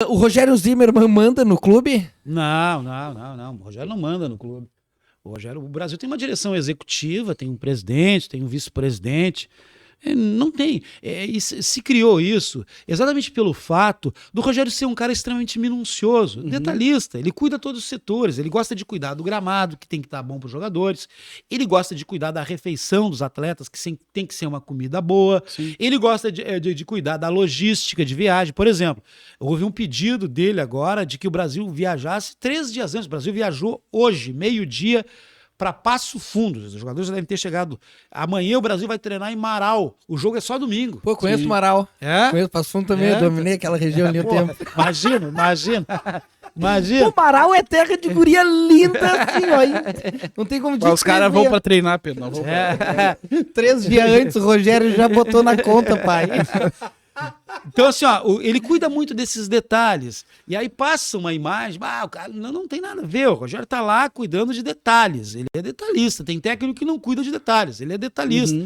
O Rogério Zimmermann manda no clube? Não. O Rogério não manda no clube. O Brasil tem uma direção executiva, tem um presidente, tem um vice-presidente. Não tem. E se criou isso exatamente pelo fato do Rogério ser um cara extremamente minucioso, detalhista. Ele cuida de todos os setores. Ele gosta de cuidar do gramado, que tem que estar bom para os jogadores. Ele gosta de cuidar da refeição dos atletas, que tem que ser uma comida boa. Sim. Ele gosta de cuidar da logística de viagem. Por exemplo, houve um pedido dele agora de que o Brasil viajasse 3 dias antes. O Brasil viajou hoje, meio-dia, para Passo Fundo. Os jogadores já devem ter chegado. Amanhã o Brasil vai treinar em Marau. O jogo é só domingo. Pô, conheço o Marau. É? Conheço Passo Fundo também, eu dominei aquela região ali o tempo. Imagina. Pô, Marau é terra de guria linda assim, ó. Não tem como dizer. Os caras vão pra treinar, Pedro. Não vão pra... 3 dias antes o Rogério já botou na conta, pai. Então, assim, ó, ele cuida muito desses detalhes. E aí passa uma imagem, o cara não tem nada a ver. O Rogério tá lá cuidando de detalhes. Ele é detalhista. Tem técnico que não cuida de detalhes. Ele é detalhista.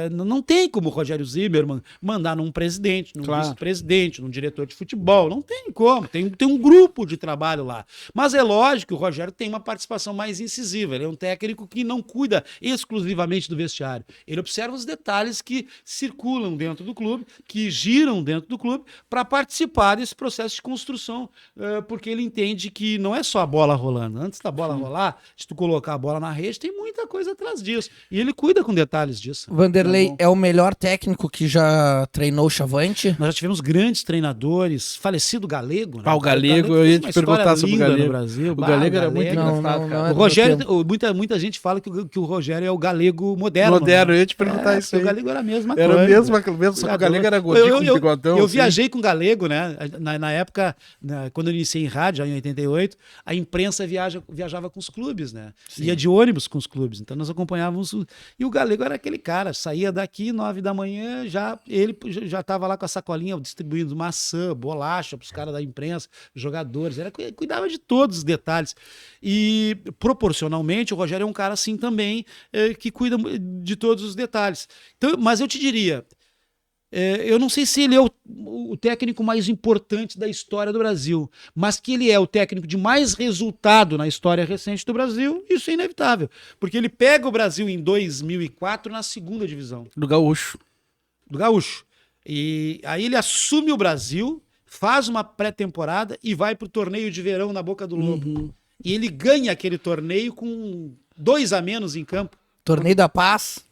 Não tem como o Rogério Zimmermann mandar num presidente, num vice-presidente, num diretor de futebol. Não tem como. Tem um grupo de trabalho lá. Mas é lógico que o Rogério tem uma participação mais incisiva. Ele é um técnico que não cuida exclusivamente do vestiário. Ele observa os detalhes que circulam dentro do clube, que giram dentro do clube para participar desse processo de construção, porque ele entende que não é só a bola rolando. Antes da bola rolar, se tu colocar a bola na rede, tem muita coisa atrás disso. E ele cuida com detalhes disso. Vanderlei é o melhor técnico que já treinou o Chavante? Nós já tivemos grandes treinadores, falecido Galego, né? O Galego, eu ia te perguntar sobre o Galego. No Brasil. O Galego era muito engraçado, cara. O Rogério, muita gente fala que o Rogério é o Galego moderno. Moderno, né? eu ia te perguntar isso aí. O Galego era a mesma era coisa. Mesmo, só que o Galego era gordinho com bigodão. Eu viajei com o Galego, né? Na época, quando eu iniciei em rádio, em 88, a imprensa viajava com os clubes, né? Sim. Ia de ônibus com os clubes. Então nós acompanhávamos. E o Galego era aquele cara, saía daqui 9 da manhã, ele já estava lá com a sacolinha distribuindo maçã, bolacha para os caras da imprensa, jogadores. Cuidava de todos os detalhes. E proporcionalmente, o Rogério é um cara assim também, que cuida de todos os detalhes. Então, mas eu te diria. Eu não sei se ele é o técnico mais importante da história do Brasil, mas que ele é o técnico de mais resultado na história recente do Brasil, isso é inevitável. Porque ele pega o Brasil em 2004 na segunda divisão. Do Gaúcho. E aí ele assume o Brasil, faz uma pré-temporada e vai para o torneio de verão na Boca do Lobo. E ele ganha aquele torneio com 2 a menos em campo. Torneio da Paz.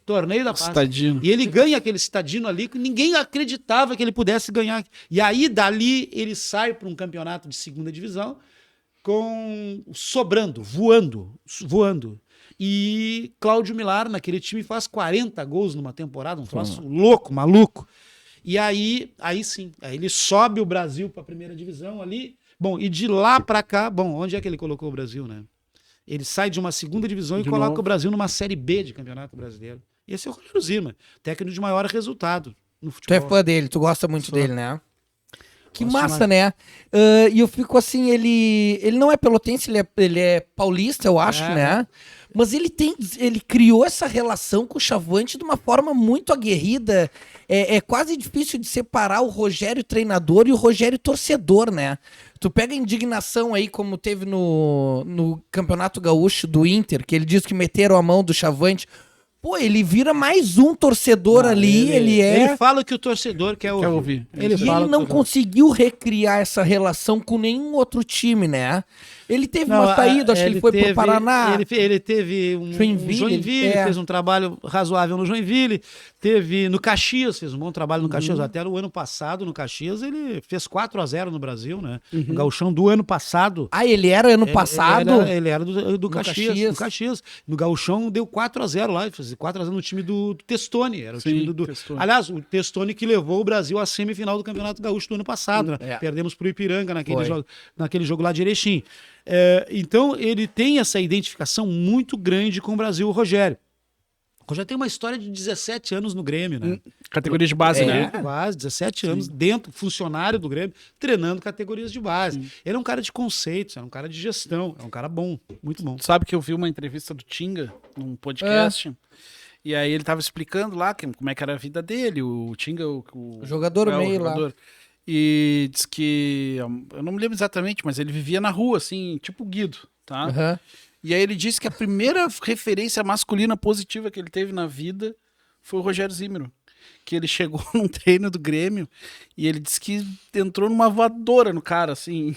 Citadino. E ele ganha aquele Citadino ali que ninguém acreditava que ele pudesse ganhar. E aí, dali, ele sai para um campeonato de segunda divisão voando. E Cláudio Milar, naquele time, faz 40 gols numa temporada, um troço louco, maluco. E aí sim, aí ele sobe o Brasil para a primeira divisão ali. Bom, e de lá para cá, onde é que ele colocou o Brasil, né? Ele sai de uma segunda divisão e coloca o Brasil numa Série B de Campeonato Brasileiro. Esse é o Rogério Zimmermann, técnico de maior resultado no futebol. Tu é fã dele, tu gosta muito dele, né? Que massa, né? E eu fico assim, ele não é pelotense, ele é paulista, eu acho, né? Mas ele criou essa relação com o Chavante de uma forma muito aguerrida. É quase difícil de separar o Rogério treinador e o Rogério torcedor, né? Tu pega a indignação aí, como teve no Campeonato Gaúcho do Inter, que ele diz que meteram a mão do Chavante. Pô, ele vira mais um torcedor ali, Ele fala que o torcedor quer ouvir. Ele não conseguiu recriar essa relação com nenhum outro time, né? Ele teve uma saída, acho que ele foi pro Paraná. Ele teve Joinville, fez um trabalho razoável no Joinville, teve no Caxias, fez um bom trabalho no Caxias, até o ano passado no Caxias ele fez 4-0 no Brasil, né? O Gauchão do ano passado. Ele era ano passado? Ele era do Caxias. No Gauchão deu 4-0 lá, fez 4-0 no time do Testoni, era o time do Testoni. Aliás, o Testoni que levou o Brasil à semifinal do Campeonato Gaúcho do ano passado, né? Perdemos pro Ipiranga naquele jogo lá de Erechim. Então ele tem essa identificação muito grande com o Brasil, o Rogério. O Rogério tem uma história de 17 anos no Grêmio, né? Categoria de base, né? Base, 17 anos dentro, funcionário do Grêmio, treinando categorias de base. Ele é um cara de conceitos, é um cara de gestão, é um cara bom, muito bom. Sabe que eu vi uma entrevista do Tinga num podcast? E aí ele tava explicando lá como é que era a vida dele, o Tinga, o jogador meio lá. E diz que, eu não me lembro exatamente, mas ele vivia na rua, assim, tipo Guido, tá? Aham. E aí ele disse que a primeira referência masculina positiva que ele teve na vida foi o Rogério Zimmermann. Que ele chegou num treino do Grêmio e ele disse que entrou numa voadora no cara, assim.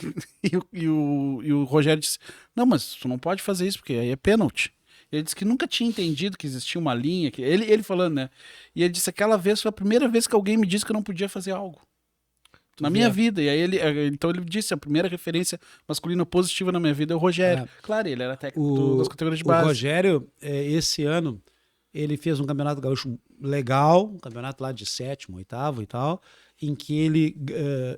E o Rogério disse, não, mas tu não pode fazer isso, porque aí é pênalti. Ele disse que nunca tinha entendido que existia uma linha. Ele falando, né? E ele disse, aquela vez foi a primeira vez que alguém me disse que eu não podia fazer algo. Na minha vida. E aí então ele disse, a primeira referência masculina positiva na minha vida é o Rogério. Claro, ele era técnico das categorias de base. O Rogério, esse ano, ele fez um campeonato gaúcho legal, um campeonato lá de 7º, 8º e tal, em que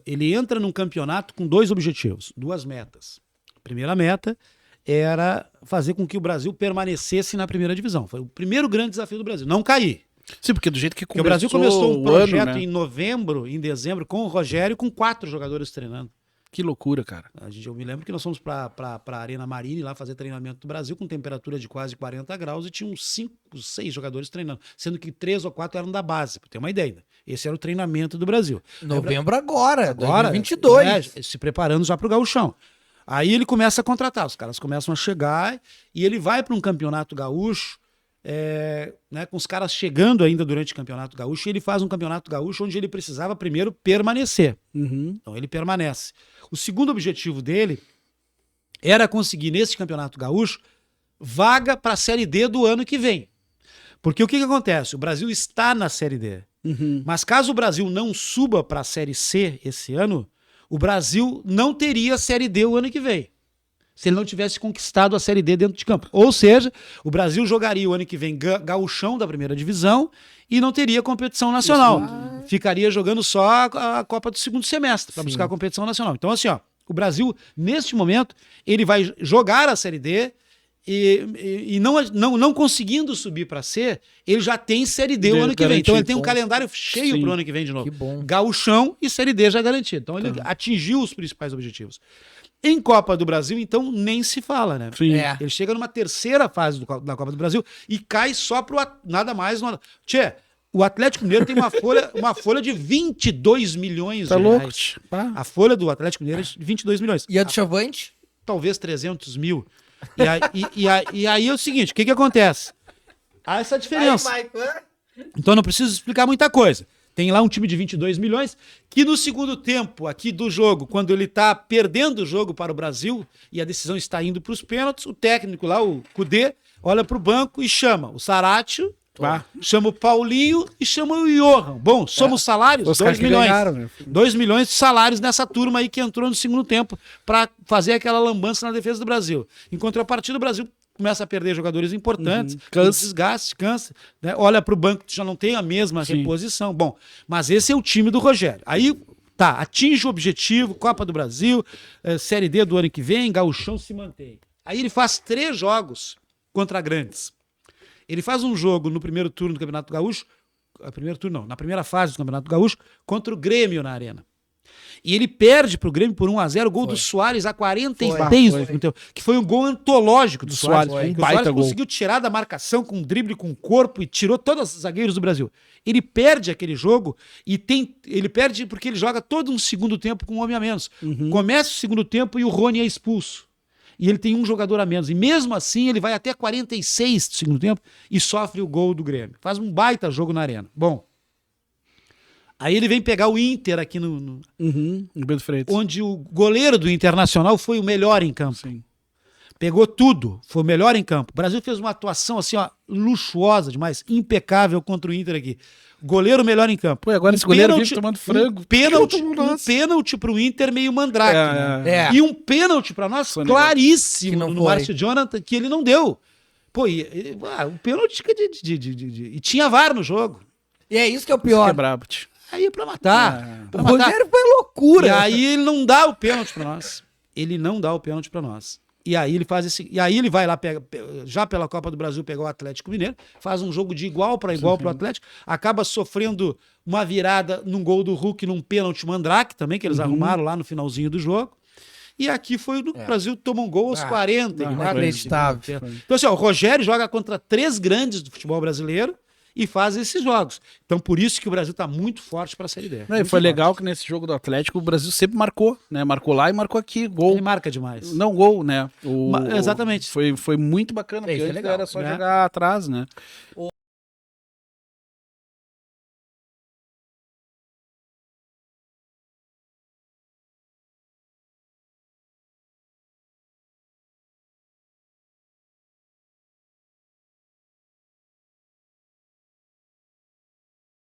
ele entra num campeonato com 2 objetivos, 2 metas. A primeira meta era fazer com que o Brasil permanecesse na primeira divisão. Foi o primeiro grande desafio do Brasil, não cair. Sim, porque do jeito que Porque o Brasil começou um projeto ano, né? em novembro, em dezembro, com o Rogério, com 4 jogadores treinando. Que loucura, cara. Eu me lembro que nós fomos para a Arena Marine lá fazer treinamento do Brasil com temperatura de quase 40 graus e tinha uns 5, 6 jogadores treinando, sendo que 3 ou 4 eram da base, para ter uma ideia. Esse era o treinamento do Brasil. Novembro agora 2022. Se preparando já para o gauchão. Aí ele começa a contratar, os caras começam a chegar e ele vai para um campeonato gaúcho, né, com os caras chegando ainda durante o campeonato gaúcho, e ele faz um campeonato gaúcho onde ele precisava primeiro permanecer. Então ele permanece. O segundo objetivo dele era conseguir nesse campeonato gaúcho vaga para a Série D do ano que vem. Porque o que acontece? O Brasil está na Série D. Mas caso o Brasil não suba para a Série C esse ano, o Brasil não teria Série D o ano que vem, se ele não tivesse conquistado a Série D dentro de campo. Ou seja, o Brasil jogaria o ano que vem gauchão da primeira divisão e não teria competição nacional. Ficaria jogando só a Copa do segundo semestre para buscar a competição nacional. Então, assim, ó, o Brasil, neste momento, ele vai jogar a Série D e não conseguindo subir para C, ele já tem Série D o ano que vem. Então ele tem um calendário cheio para o ano que vem de novo. Que bom. Gauchão e Série D já garantido. Então ele atingiu os principais objetivos. Em Copa do Brasil, então, nem se fala, né? Sim. Ele chega numa terceira fase da Copa do Brasil e cai só pro nada mais. Tchê, o Atlético Mineiro tem uma folha de 22 milhões Tá de louco? reais. A folha do Atlético Mineiro é de 22 milhões. E a do Chavante? Talvez 300 mil. E aí é o seguinte, o que acontece? Há essa diferença. Então não preciso explicar muita coisa. Tem lá um time de 22 milhões que no segundo tempo aqui do jogo, quando ele está perdendo o jogo para o Brasil e a decisão está indo para os pênaltis, o técnico lá, o Cudê, olha para o banco e chama o Saratio, chama o Paulinho e chama o Johan. Bom, somos salários, Os 2 caras que milhões. ganharam, né? 2 milhões de salários nessa turma aí que entrou no segundo tempo para fazer aquela lambança na defesa do Brasil. Em contrapartida, o Brasil começa a perder jogadores importantes, cansa, desgaste, cansa, né? Olha para o banco, já não tem a mesma reposição. Bom, mas esse é o time do Rogério. Aí, tá, atinge o objetivo, Copa do Brasil, Série D do ano que vem, gauchão se mantém. Aí ele faz 3 jogos contra grandes. Ele faz um jogo no primeiro turno do Campeonato Gaúcho, na primeira fase do Campeonato Gaúcho, contra o Grêmio na Arena. E ele perde pro Grêmio por 1-0, gol do Soares a 43, que foi um gol antológico do Soares. Um O baita Soares gol. conseguiu tirar da marcação com um drible com o corpo e tirou todos os zagueiros do Brasil. Ele perde aquele jogo e ele perde porque ele joga todo um segundo tempo com um homem a menos. Começa o segundo tempo e o Rony é expulso. E ele tem um jogador a menos. E mesmo assim ele vai até 46 do segundo tempo e sofre o gol do Grêmio. Faz um baita jogo na Arena. Bom, aí ele vem pegar o Inter aqui no Bento Freitas. onde o goleiro do Internacional foi o melhor em campo. Sim. Pegou tudo, foi o melhor em campo. O Brasil fez uma atuação assim, ó, luxuosa demais, impecável contra o Inter aqui. Goleiro melhor em campo. Pô, agora esse goleiro vive tomando frango. Um pênalti pro Inter meio mandrake. Né? E um pênalti pra nós Que claríssimo não no foi. Márcio Jonathan, que ele não deu. Pô, um pênalti e tinha VAR no jogo. E é isso que é o Que pior. é brabo, tio. Aí é pra matar. O Pra matar. Rogério foi loucura. E aí ele não dá o pênalti pra nós. Ele não dá o pênalti pra nós. E aí ele faz esse. E aí ele vai lá, já pela Copa do Brasil, pegar o Atlético Mineiro, faz um jogo de igual para igual pro Atlético, acaba sofrendo uma virada num gol do Hulk, num pênalti mandrake também, que eles arrumaram lá no finalzinho do jogo. E aqui foi o Brasil toma um gol aos 40. inacreditável. Então, assim, ó, o Rogério joga contra 3 grandes do futebol brasileiro e faz esses jogos. Então, por isso que o Brasil está muito forte para a Série D. Não, e foi legal que nesse jogo do Atlético o Brasil sempre marcou, né? Marcou lá e marcou aqui, gol. Ele marca demais. Não, gol, né? Exatamente. Foi muito bacana, porque Isso é antes legal, era só né? jogar atrás, né?